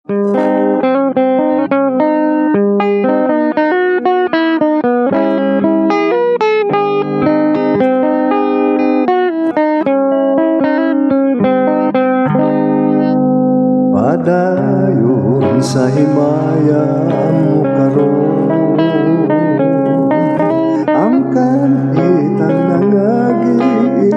Padayon sa himaya mo karon, ang kanitang nangagiilugon.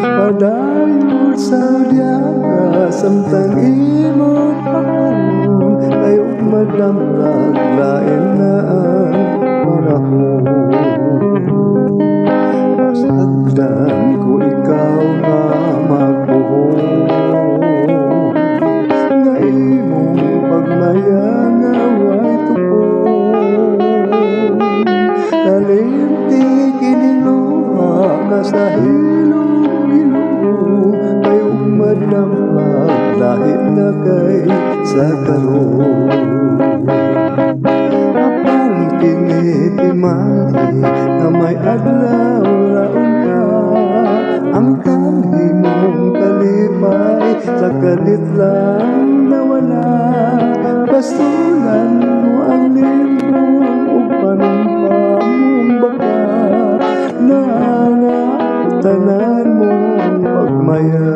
Padayon sa diyaga samtang imo karon, kayo'y madamlag lain na ang panahon. Masagdan ko ikaw nga magbuhon, nga imong pagmayang away tukon. Kalimti kiniluha ka sa hilong-hilong, kayong madamlag lahi na kay sa karon. Apang kinitimali na may adlaw rauna, ang kanhimong kalipay sa kalit lang nawala. Bastulan mo ang limbong o panumpa mong baka, tanan mong pagmaya.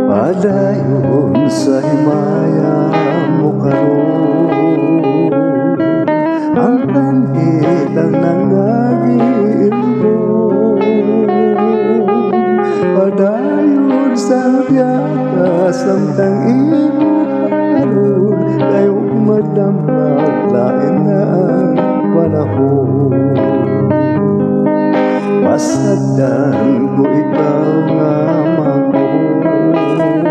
Padayon sa himaya mo karon, ang kanhitang nangagiilugon. Padayon sa biyaga samtang imo karon, kayo'y madamlag lain na ang panahon. Masagdan ko ikaw nga magbuhon,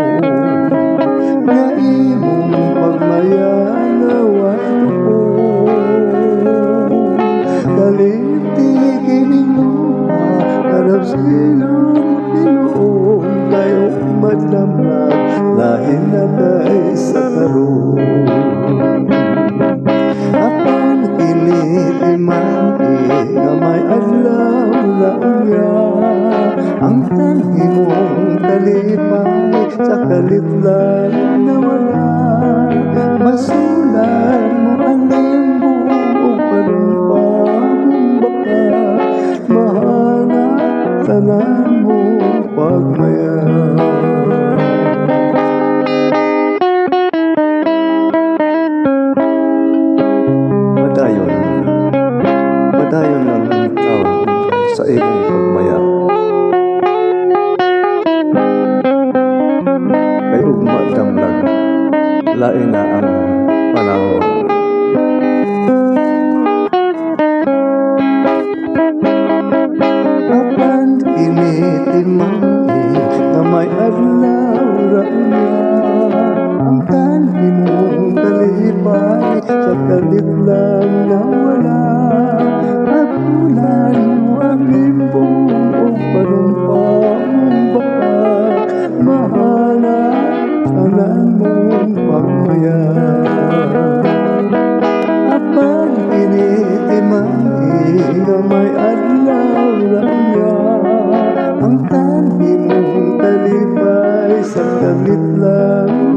nga imong pagmayang away tukon. Kalimti kiniluha karab silong-ilong, kayo'y madamlag lahi na kay sa karon. Apang kinitimali nga may adlaw rauna, ang kanhimong kalipay sa kalit lang nawala. Masulan mo ang limbong o panumpa mong baka, mahanap tanan mong pagmaya. Padayon ang ikaw sa imong pagmaya, kayo'y madamlag lain na ang panahon. Apan kinitimali na may adlaw rauna, ang kanhimong kalipay sa kalit lang nawala. Abulan mo ang limbong o panumpa mong baka, mahanap tanan mong pagmaya. Apang kinitimali na may adlaw rauna, ang kanhimong kalipay sa kalit lang